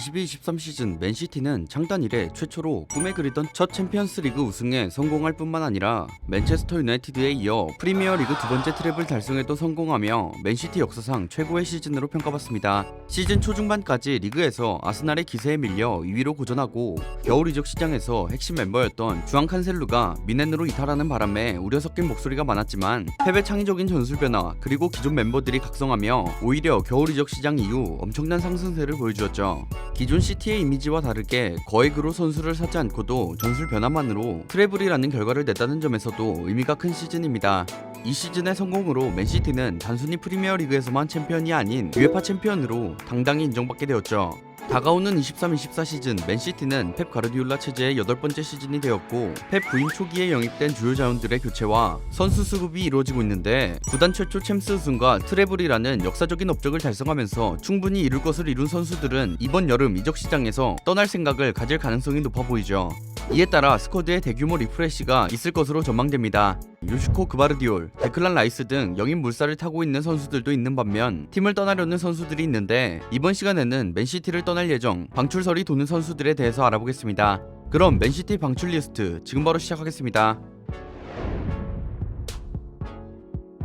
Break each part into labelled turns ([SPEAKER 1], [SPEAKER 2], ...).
[SPEAKER 1] 22-23 시즌 맨시티는 창단 이래 최초로 꿈에 그리던 첫 챔피언스리그 우승에 성공할 뿐만 아니라 맨체스터 유나이티드에 이어 프리미어리그 두 번째 트랩을 달성에도 성공하며 맨시티 역사상 최고의 시즌으로 평가받습니다. 시즌 초중반까지 리그에서 아스날의 기세에 밀려 2위로 고전하고 겨울 이적 시장에서 핵심 멤버였던 주앙 칸셀루가 미넨으로 이탈하는 바람에 우려 섞인 목소리가 많았지만 패배 창의적인 전술 변화 그리고 기존 멤버들이 각성하며 오히려 겨울 이적 시장 이후 엄청난 상승세를 보여주었죠. 기존 시티의 이미지와 다르게 거액으로 선수를 사지 않고도 전술 변화만으로 트래블이라는 결과를 냈다는 점에서도 의미가 큰 시즌입니다. 이 시즌의 성공으로 맨시티는 단순히 프리미어리그에서만 챔피언이 아닌 UEFA 챔피언으로 당당히 인정받게 되었죠. 다가오는 23-24 시즌 맨시티는 펩 가르디올라 체제의 8번째 시즌이 되었고 펩 부임 초기에 영입된 주요 자원들의 교체와 선수 수급이 이루어지고 있는데 구단 최초 챔스 우승과 트래블이라는 역사적인 업적을 달성하면서 충분히 이룰 것을 이룬 선수들은 이번 여름 이적 시장에서 떠날 생각을 가질 가능성이 높아 보이죠. 이에 따라 스쿼드의 대규모 리프레시가 있을 것으로 전망됩니다. 요시코 그바르디올, 데클란 라이스 등 영입 물살을 타고 있는 선수들도 있는 반면 팀을 떠나려는 선수들이 있는데 이번 시간에는 맨시티를 떠날 예정, 방출설이 도는 선수들에 대해서 알아보겠습니다. 그럼 맨시티 방출 리스트 지금 바로 시작하겠습니다.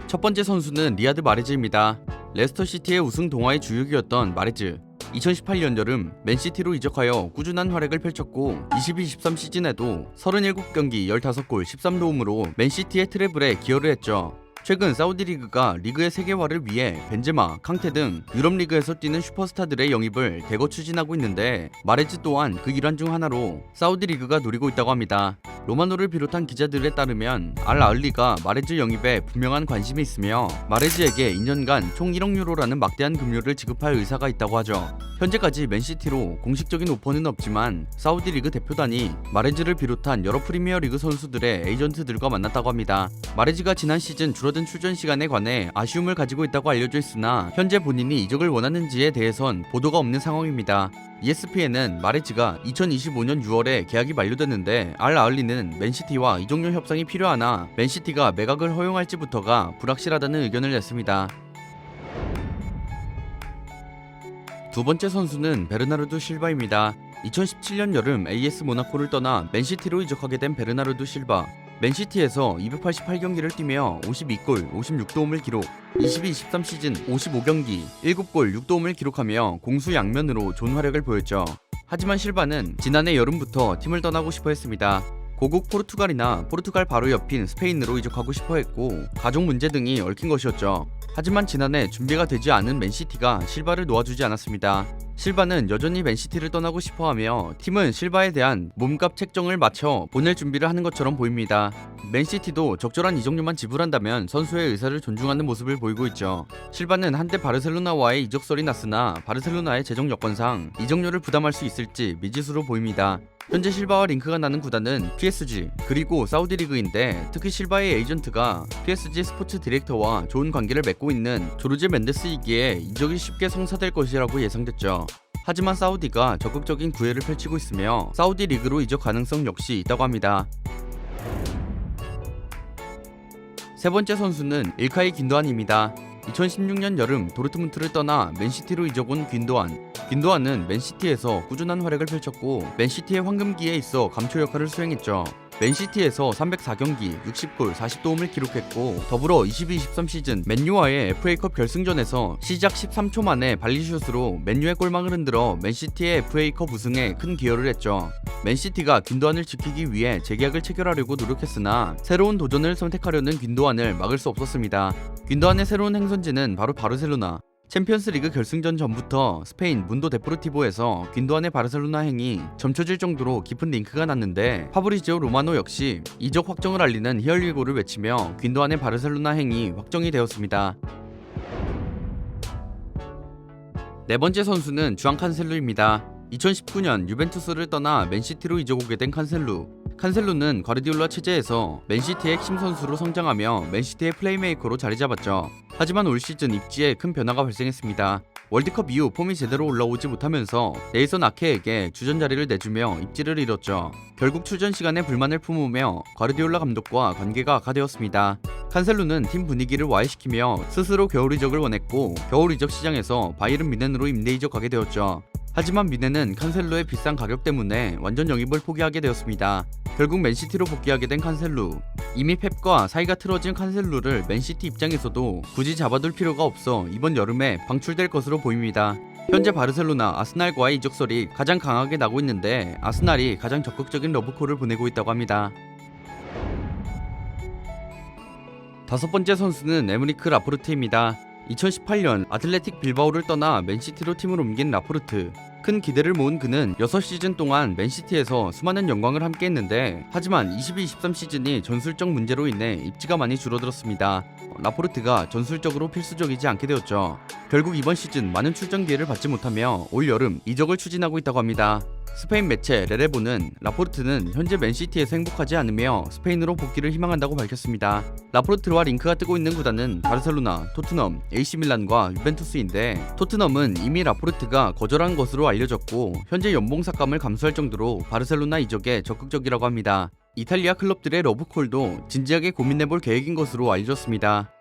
[SPEAKER 1] 첫 번째 선수는 리아드 마레즈입니다. 레스터시티의 우승 동화의 주역이었던 마레즈. 2018년 여름 맨시티로 이적하여 꾸준한 활약을 펼쳤고 22-23 시즌에도 37경기 15골 13도움으로 맨시티의 트래블에 기여를 했죠. 최근 사우디 리그가 리그의 세계화를 위해 벤제마, 캉테 등 유럽 리그에서 뛰는 슈퍼스타들의 영입을 대거 추진하고 있는데 마레즈 또한 그 일환 중 하나로 사우디 리그가 노리고 있다고 합니다. 로마노를 비롯한 기자들에 따르면 알 아흘리가 마레즈 영입에 분명한 관심이 있으며 마레즈에게 2년간 총 1억 유로라는 막대한 급료를 지급할 의사가 있다고 하죠. 현재까지 맨시티로 공식적인 오퍼는 없지만 사우디 리그 대표단이 마레즈를 비롯한 여러 프리미어리그 선수들의 에이전트들과 만났다고 합니다. 마레즈가 지난 시즌 줄어든 출전 시간에 관해 아쉬움을 가지고 있다고 알려져 있으나 현재 본인이 이적을 원하는지에 대해선 보도가 없는 상황입니다. ESPN은 마레즈가 2025년 6월에 계약이 만료됐는데 알 아흘리는 맨시티와 이적료 협상이 필요하나 맨시티가 매각을 허용할지부터가 불확실하다는 의견을 냈습니다. 두 번째 선수는 베르나르도 실바입니다. 2017년 여름 AS 모나코를 떠나 맨시티로 이적하게 된 베르나르도 실바. 맨시티에서 288경기를 뛰며 52골 56도움을 기록, 22-23 시즌 55경기 7골 6도움을 기록하며 공수 양면으로 좋은 활약을 보였죠. 하지만 실바는 지난해 여름부터 팀을 떠나고 싶어 했습니다. 고국 포르투갈이나 포르투갈 바로 옆인 스페인으로 이적하고 싶어 했고 가족 문제 등이 얽힌 것이었죠. 하지만 지난해 준비가 되지 않은 맨시티가 실바를 놓아주지 않았습니다. 실바는 여전히 맨시티를 떠나고 싶어하며 팀은 실바에 대한 몸값 책정을 맞춰 보낼 준비를 하는 것처럼 보입니다. 맨시티도 적절한 이적료만 지불한다면 선수의 의사를 존중하는 모습을 보이고 있죠. 실바는 한때 바르셀로나와의 이적설이 났으나 바르셀로나의 재정 여건상 이적료를 부담할 수 있을지 미지수로 보입니다. 현재 실바와 링크가 나는 구단은 PSG 그리고 사우디 리그인데 특히 실바의 에이전트가 PSG 스포츠 디렉터와 좋은 관계를 맺고 있는 조르제 멘데스이기에 이적이 쉽게 성사될 것이라고 예상됐죠. 하지만 사우디가 적극적인 구애를 펼치고 있으며 사우디 리그로 이적 가능성 역시 있다고 합니다. 세 번째 선수는 일카이 긴도안입니다. 2016년 여름 도르트문트를 떠나 맨시티로 이적 온 긴도안은 맨시티에서 꾸준한 활약을 펼쳤고 맨시티의 황금기에 있어 감초 역할을 수행했죠. 맨시티에서 304경기 60골 40도움을 기록했고 더불어 22-23 시즌 맨유와의 FA컵 결승전에서 시작 13초 만에 발리슛으로 맨유의 골망을 흔들어 맨시티의 FA컵 우승에 큰 기여를 했죠. 맨시티가 긴도안을 지키기 위해 재계약을 체결하려고 노력했으나 새로운 도전을 선택하려는 긴도안을 막을 수 없었습니다. 긴도안의 새로운 행선지는 바로 바르셀로나. 챔피언스리그 결승전 전부터 스페인 문도 데포르티보에서 긴도안의 바르셀로나 행이 점쳐질 정도로 깊은 링크가 났는데 파브리지오 로마노 역시 이적 확정을 알리는 히얼리고를 외치며 긴도안의 바르셀로나 행이 확정이 되었습니다. 네 번째 선수는 주앙 칸셀루입니다. 2019년 유벤투스를 떠나 맨시티로 이적 오게 된 칸셀루는 과르디올라 체제에서 맨시티의 핵심 선수로 성장하며 맨시티의 플레이메이커로 자리 잡았죠. 하지만 올 시즌 입지에 큰 변화가 발생했습니다. 월드컵 이후 폼이 제대로 올라오지 못하면서 네이선 아케에게 주전 자리를 내주며 입지를 잃었죠. 결국 출전 시간에 불만을 품으며 과르디올라 감독과 관계가 악화되었습니다. 칸셀루는 팀 분위기를 와해시키며 스스로 겨울 이적을 원했고 겨울 이적 시장에서 바이에른 뮌헨으로 임대 이적하게 되었죠. 하지만 뮌헨은 칸셀루의 비싼 가격 때문에 완전 영입을 포기하게 되었습니다. 결국 맨시티로 복귀하게 된 칸셀루. 이미 펩과 사이가 틀어진 칸셀루를 맨시티 입장에서도 굳이 잡아둘 필요가 없어 이번 여름에 방출될 것으로 보입니다. 현재 바르셀로나, 아스날과의 이적설이 가장 강하게 나고 있는데 아스날이 가장 적극적인 러브콜을 보내고 있다고 합니다. 다섯 번째 선수는 에므리크 라포르트입니다. 2018년 아틀레틱 빌바오를 떠나 맨시티로 팀을 옮긴 라포르트. 큰 기대를 모은 그는 6시즌 동안 맨시티에서 수많은 영광을 함께했는데 하지만 22-23 시즌이 전술적 문제로 인해 입지가 많이 줄어들었습니다. 라포르트가 전술적으로 필수적이지 않게 되었죠. 결국 이번 시즌 많은 출전 기회를 받지 못하며 올 여름 이적을 추진하고 있다고 합니다. 스페인 매체 레레보는 라포르트는 현재 맨시티에서 행복하지 않으며 스페인으로 복귀를 희망한다고 밝혔습니다. 라포르트와 링크가 뜨고 있는 구단은 바르셀로나, 토트넘, AC밀란과 유벤투스인데 토트넘은 이미 라포르트가 거절한 것으로 알려졌고 현재 연봉 삭감을 감수할 정도로 바르셀로나 이적에 적극적이라고 합니다. 이탈리아 클럽들의 러브콜도 진지하게 고민해볼 계획인 것으로 알려졌습니다.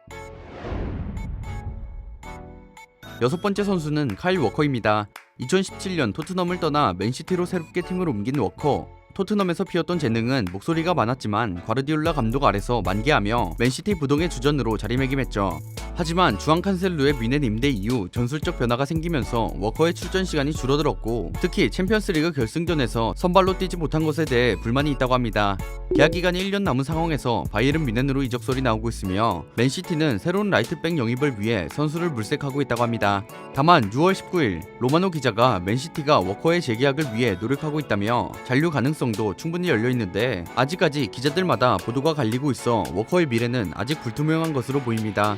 [SPEAKER 1] 여섯 번째 선수는 카일 워커입니다. 2017년 토트넘을 떠나 맨시티로 새롭게 팀을 옮긴 워커. 토트넘에서 피었던 재능은 목소리가 많았지만 과르디올라 감독 아래서 만개하며 맨시티 부동의 주전으로 자리매김했죠. 하지만 주앙 칸셀루의 뮌헨 임대 이후 전술적 변화가 생기면서 워커의 출전 시간이 줄어들었고 특히 챔피언스리그 결승전에서 선발로 뛰지 못한 것에 대해 불만이 있다고 합니다. 계약 기간이 1년 남은 상황에서 바이에른 뮌헨으로 이적설이 나오고 있으며 맨시티는 새로운 라이트백 영입을 위해 선수를 물색하고 있다고 합니다. 다만 6월 19일 로마노 기자가 맨시티가 워커의 재계약을 위해 노력하고 있다며 잔류 가능성도 충분히 열려있는데 아직까지 기자들마다 보도가 갈리고 있어 워커의 미래는 아직 불투명한 것으로 보입니다.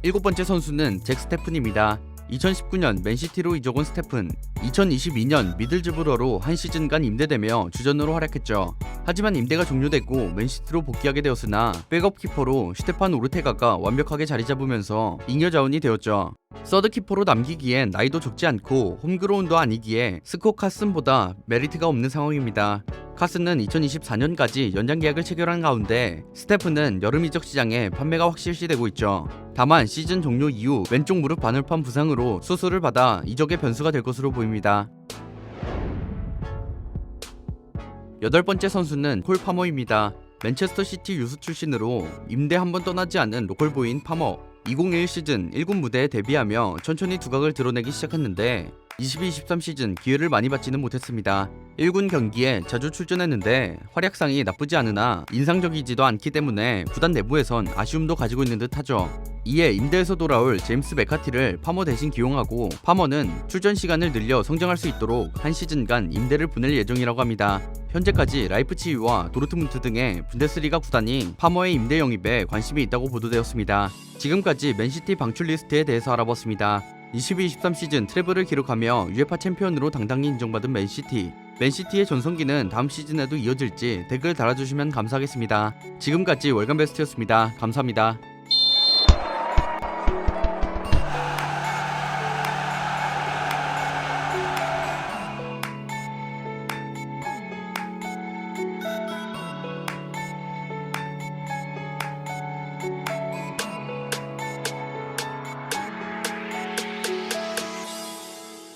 [SPEAKER 1] 일곱 번째 선수는 잭 스테픈입니다. 2019년 맨시티로 이적 온 스테픈. 2022년 미들즈브러로 한 시즌간 임대되며 주전으로 활약했죠. 하지만 임대가 종료됐고 맨시티로 복귀하게 되었으나 백업 키퍼로 슈테판 오르테가가 완벽하게 자리 잡으면서 잉여 자원이 되었죠. 서드 키퍼로 남기기엔 나이도 적지 않고 홈그로운도 아니기에 스코 카슨보다 메리트가 없는 상황입니다. 카슨은 2024년까지 연장 계약을 체결한 가운데 스테프는 여름 이적 시장에 판매가 확실시되고 있죠. 다만 시즌 종료 이후 왼쪽 무릎 반월판 부상으로 수술을 받아 이적의 변수가 될 것으로 보입니다. 여덟 번째 선수는 콜 파머입니다. 맨체스터 시티 유스 출신으로 임대 한 번 떠나지 않은 로컬보이인 파머. 2021 시즌 1군 무대에 데뷔하며 천천히 두각을 드러내기 시작했는데 22-23 시즌 기회를 많이 받지는 못했습니다. 1군 경기에 자주 출전했는데 활약상이 나쁘지 않으나 인상적이지도 않기 때문에 구단 내부에선 아쉬움도 가지고 있는 듯하죠. 이에 임대에서 돌아올 제임스 메카티를 파머 대신 기용하고 파머는 출전 시간을 늘려 성장할 수 있도록 한 시즌간 임대를 보낼 예정이라고 합니다. 현재까지 라이프치히와 도르트문트 등의 분데스리가 구단이 파머의 임대 영입에 관심이 있다고 보도되었습니다. 지금까지 맨시티 방출 리스트에 대해서 알아봤습니다. 22-23 시즌 트래블을 기록하며 UEFA 챔피언으로 당당히 인정받은 맨시티. 맨시티의 전성기는 다음 시즌에도 이어질지 댓글 달아주시면 감사하겠습니다. 지금까지 월간 베스트였습니다. 감사합니다.